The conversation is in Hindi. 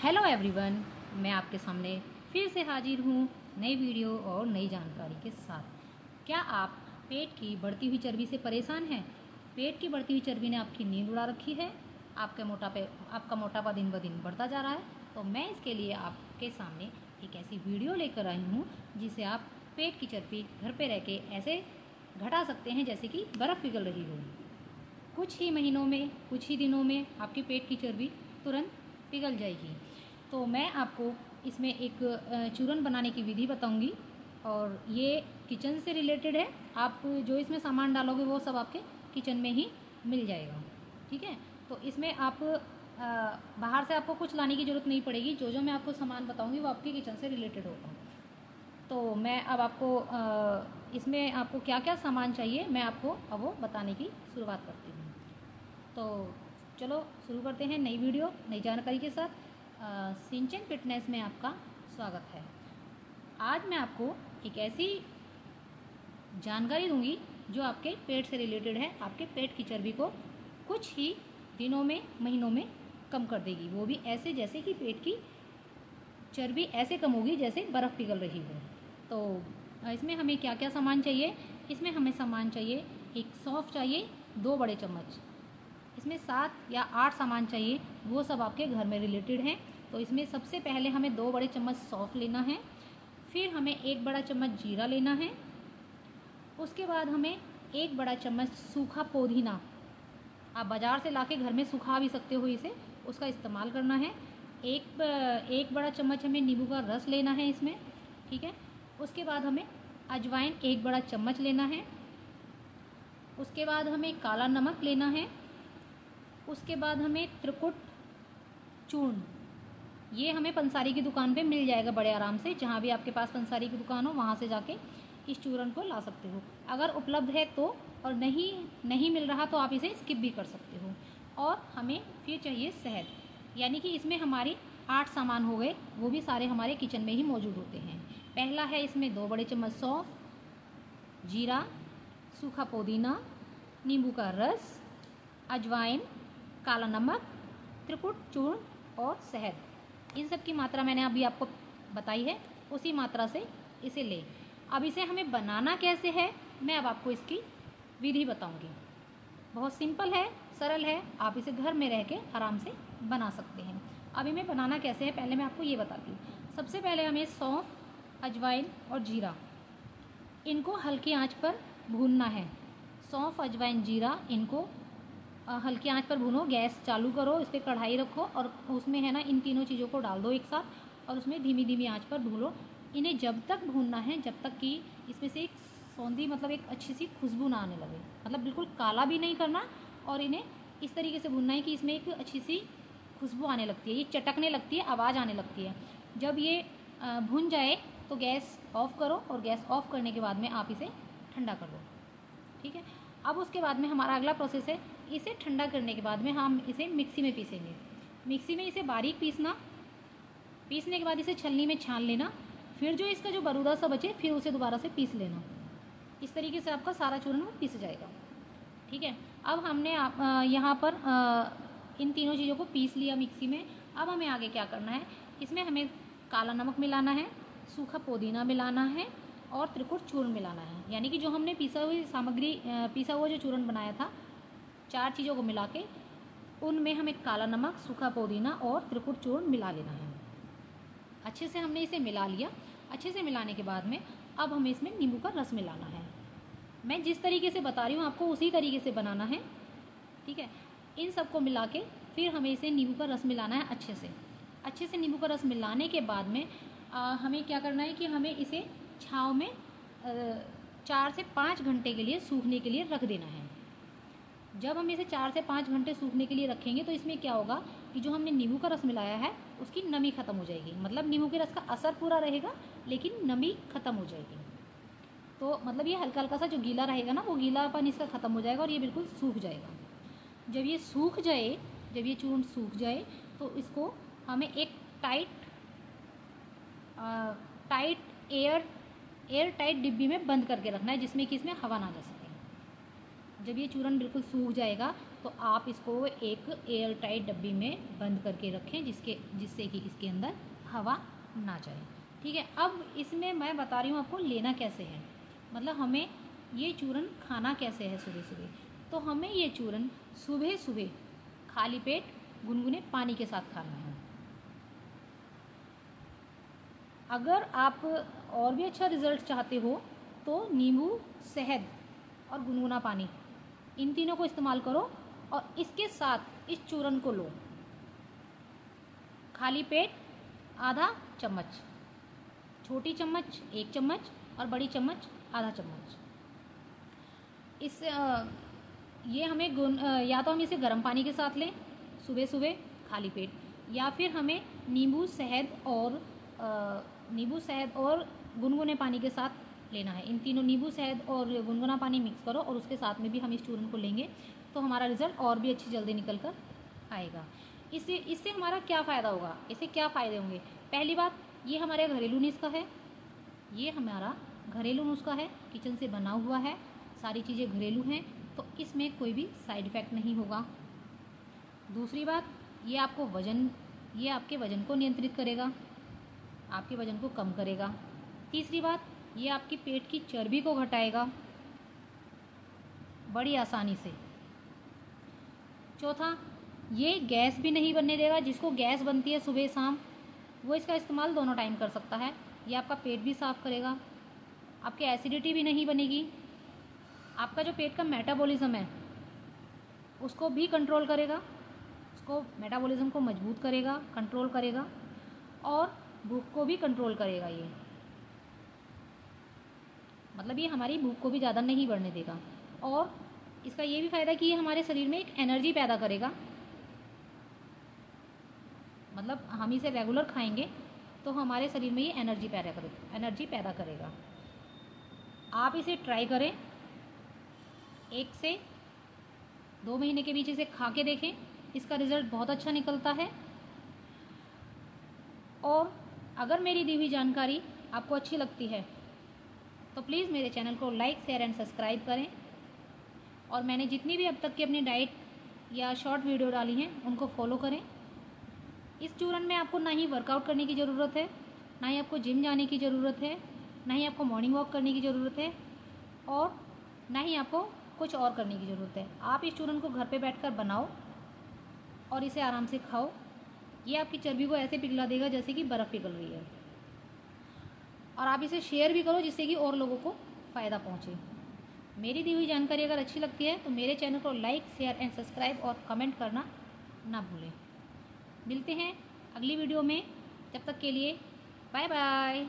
हेलो एवरीवन, मैं आपके सामने फिर से हाजिर हूँ नई वीडियो और नई जानकारी के साथ। क्या आप पेट की बढ़ती हुई चर्बी से परेशान हैं? पेट की बढ़ती हुई चर्बी ने आपकी नींद उड़ा रखी है, आपका मोटापा दिन ब दिन बढ़ता जा रहा है। तो मैं इसके लिए आपके सामने एक ऐसी वीडियो लेकर आई हूँ जिसे आप पेट की चर्बी घर पे रह के ऐसे घटा सकते हैं जैसे कि बर्फ़ पिघल रही हो। कुछ ही महीनों में, कुछ ही दिनों में आपके पेट की चर्बी तुरंत पिघल जाएगी। तो मैं आपको इसमें एक चूरन बनाने की विधि बताऊंगी और ये किचन से रिलेटेड है। आप जो इसमें सामान डालोगे वो सब आपके किचन में ही मिल जाएगा, ठीक है। तो इसमें आप बाहर से आपको कुछ लाने की ज़रूरत नहीं पड़ेगी। जो जो मैं आपको सामान बताऊंगी वो आपके किचन से रिलेटेड होगा। तो मैं अब आपको इसमें आपको क्या क्या सामान चाहिए मैं आपको अब वो बताने की शुरुआत करती हूँ। तो चलो शुरू करते हैं नई वीडियो नई जानकारी के साथ। सिंचन फिटनेस में आपका स्वागत है। आज मैं आपको एक ऐसी जानकारी दूंगी जो आपके पेट से रिलेटेड है। आपके पेट की चर्बी को कुछ ही दिनों में, महीनों में कम कर देगी। वो भी ऐसे जैसे कि पेट की चर्बी ऐसे कम होगी जैसे बर्फ़ पिघल रही हो। तो इसमें हमें क्या क्या सामान चाहिए? इसमें हमें सामान चाहिए, एक सौंफ चाहिए 2 बड़े चम्मच। इसमें 7 या 8 सामान चाहिए, वो सब आपके घर में रिलेटेड हैं। तो इसमें सबसे पहले हमें 2 बड़े चम्मच सौंफ लेना है, फिर हमें 1 बड़ा चम्मच जीरा लेना है, उसके बाद हमें 1 बड़ा चम्मच सूखा पुदीना, आप बाज़ार से लाके घर में सुखा भी सकते हो, इसे उसका इस्तेमाल करना है। एक बड़ा चम्मच हमें नींबू का रस लेना है इसमें, ठीक है। उसके बाद हमें अजवाइन 1 बड़ा चम्मच लेना है। उसके बाद हमें काला नमक लेना है। उसके बाद हमें त्रिकुट चूर्ण, ये हमें पंसारी की दुकान पे मिल जाएगा बड़े आराम से। जहाँ भी आपके पास पंसारी की दुकान हो वहाँ से जाके इस चूर्ण को ला सकते हो। अगर उपलब्ध है तो, और नहीं मिल रहा तो आप इसे स्किप भी कर सकते हो। और हमें फिर चाहिए शहद, यानी कि इसमें हमारी 8 सामान हो गए, वो भी सारे हमारे किचन में ही मौजूद होते हैं। पहला है इसमें 2 बड़े चम्मच सौंफ, जीरा, सूखा पुदीना, नींबू का रस, अजवाइन, काला नमक, त्रिकुट चूर्ण और शहद। इन सब की मात्रा मैंने अभी आपको बताई है, उसी मात्रा से इसे लें। अब इसे हमें बनाना कैसे है मैं अब आपको इसकी विधि बताऊंगी। बहुत सिंपल है, सरल है, आप इसे घर में रह के आराम से बना सकते हैं। अब इन्हें बनाना कैसे है पहले मैं आपको ये बताती हूँ। सबसे पहले हमें सौंफ, अजवाइन और जीरा, इनको हल्की आंच पर भूनना है। सौंफ, अजवाइन, जीरा, इनको हल्की आंच पर भूनो। गैस चालू करो, इस पर कढ़ाई रखो और उसमें है ना इन तीनों चीज़ों को डाल दो एक साथ और उसमें धीमी धीमी आंच पर भूनो। इन्हें जब तक भूनना है जब तक कि इसमें से एक सौंधी, मतलब एक अच्छी सी खुशबू ना आने लगे। मतलब बिल्कुल काला भी नहीं करना, और इन्हें इस तरीके से भूनना है कि इसमें एक अच्छी सी खुशबू आने लगती है, ये चटकने लगती है, आवाज़ आने लगती है। जब ये भुन जाए तो गैस ऑफ करो, और गैस ऑफ करने के बाद में आप इसे ठंडा कर दो, ठीक है। अब उसके बाद में हमारा अगला प्रोसेस है, इसे ठंडा करने के बाद में हम इसे मिक्सी में पीसेंगे। मिक्सी में इसे बारीक पीसना, पीसने के बाद इसे छलनी में छान लेना, फिर जो इसका जो बरूदा सा बचे फिर उसे दोबारा से पीस लेना। इस तरीके से आपका सारा चूर्ण पीस जाएगा, ठीक है। अब हमने यहाँ पर इन तीनों चीज़ों को पीस लिया मिक्सी में। अब हमें आगे क्या करना है, इसमें हमें काला नमक मिलाना है, सूखा पुदीना मिलाना है और त्रिकुट चूर्ण मिलाना है। यानी कि जो हमने पीसा हुआ जो चूर्ण बनाया था, 4 चीज़ों को मिला के उनमें हमें काला नमक, सूखा पुदीना और त्रिकुट चूर्ण मिला लेना है। अच्छे से हमने इसे मिला लिया। अच्छे से मिलाने के बाद में अब हमें इसमें नींबू का रस मिलाना है। मैं जिस तरीके से बता रही हूँ आपको उसी तरीके से बनाना है, ठीक है। इन सबको मिला के फिर हमें इसे नींबू का रस मिलाना है अच्छे से नींबू का रस मिलाने के बाद में हमें क्या करना है कि हमें इसे छाँव में 4 से 5 घंटे के लिए सूखने के लिए रख देना है। जब हम इसे 4 से 5 घंटे सूखने के लिए रखेंगे तो इसमें क्या होगा कि जो हमने नींबू का रस मिलाया है उसकी नमी खत्म हो जाएगी। मतलब नींबू के रस का असर पूरा रहेगा लेकिन नमी खत्म हो जाएगी। तो मतलब ये हल्का हल्का सा जो गीला रहेगा ना, वो गीलापन इसका ख़त्म हो जाएगा और ये बिल्कुल सूख जाएगा। जब ये चूर्ण सूख जाए तो इसको हमें एक एयर टाइट डिब्बी में बंद करके रखना है, जिसमें कि इसमें हवा ना जा सके। जब ये चूर्ण बिल्कुल सूख जाएगा तो आप इसको एक एयर टाइट डब्बी में बंद करके रखें, जिससे कि इसके अंदर हवा ना जाए। ठीक है, अब इसमें मैं बता रही हूँ आपको लेना कैसे है, मतलब हमें ये चूरन खाना कैसे है सुबह सुबह। तो हमें ये चूरन सुबह सुबह खाली पेट गुनगुने पानी के साथ खाना है। अगर आप और भी अच्छा रिजल्ट चाहते हो तो नींबू, शहद और गुनगुना पानी, इन तीनों को इस्तेमाल करो और इसके साथ इस चूरन को लो। खाली पेट आधा चम्मच, छोटी चम्मच 1 चम्मच और बड़ी चम्मच आधा चम्मच। इससे ये हमें या तो हम इसे गर्म पानी के साथ लें सुबह सुबह खाली पेट, या फिर हमें नींबू शहद और गुनगुने पानी के साथ लेना है। इन तीनों नींबू, शहद और गुनगुना पानी मिक्स करो और उसके साथ में भी हम इस चूरन को लेंगे तो हमारा रिज़ल्ट और भी अच्छी जल्दी निकल कर आएगा। इससे हमारा क्या फ़ायदा होगा, इससे क्या फ़ायदे होंगे। पहली बात, ये हमारे घरेलू नुस्खा है, ये हमारा घरेलू नुस्खा है, किचन से बना हुआ है, सारी चीज़ें घरेलू हैं, तो इसमें कोई भी साइड इफ़ेक्ट नहीं होगा। दूसरी बात, ये आपके वज़न को नियंत्रित करेगा, आपके वज़न को कम करेगा। तीसरी बात, ये आपकी पेट की चर्बी को घटाएगा बड़ी आसानी से। चौथा, ये गैस भी नहीं बनने देगा। जिसको गैस बनती है सुबह शाम, वो इसका इस्तेमाल दोनों टाइम कर सकता है। ये आपका पेट भी साफ़ करेगा, आपकी एसिडिटी भी नहीं बनेगी, आपका जो पेट का मेटाबॉलिज्म है उसको भी कंट्रोल करेगा, उसको मेटाबॉलिज्म को मजबूत करेगा, कंट्रोल करेगा और भूख को भी कंट्रोल करेगा। ये मतलब ये हमारी भूख को भी ज़्यादा नहीं बढ़ने देगा। और इसका ये भी फ़ायदा कि ये हमारे शरीर में एक एनर्जी पैदा करेगा, मतलब हम इसे रेगुलर खाएंगे तो हमारे शरीर में ये एनर्जी पैदा करेगा। आप इसे ट्राई करें, 1 से 2 महीने के बीच इसे खा के देखें, इसका रिज़ल्ट बहुत अच्छा निकलता है। और अगर मेरी दी हुई जानकारी आपको अच्छी लगती है तो प्लीज़ मेरे चैनल को लाइक, शेयर एंड सब्सक्राइब करें। और मैंने जितनी भी अब तक की अपनी डाइट या शॉर्ट वीडियो डाली हैं उनको फॉलो करें। इस चूरन में आपको ना ही वर्कआउट करने की ज़रूरत है, ना ही आपको जिम जाने की ज़रूरत है, ना ही आपको मॉर्निंग वॉक करने की ज़रूरत है, और ना ही आपको कुछ और करने की ज़रूरत है। आप इस चूरन को घर पे बैठकर बनाओ और इसे आराम से खाओ। ये आपकी चर्बी को ऐसे पिघला देगा जैसे कि बर्फ़ पिघल रही है। और आप इसे शेयर भी करो जिससे कि और लोगों को फ़ायदा पहुँचे। मेरी दी हुई जानकारी अगर अच्छी लगती है तो मेरे चैनल को लाइक, शेयर एंड सब्सक्राइब और कमेंट करना ना भूलें। मिलते हैं अगली वीडियो में, तब तक के लिए बाय बाय।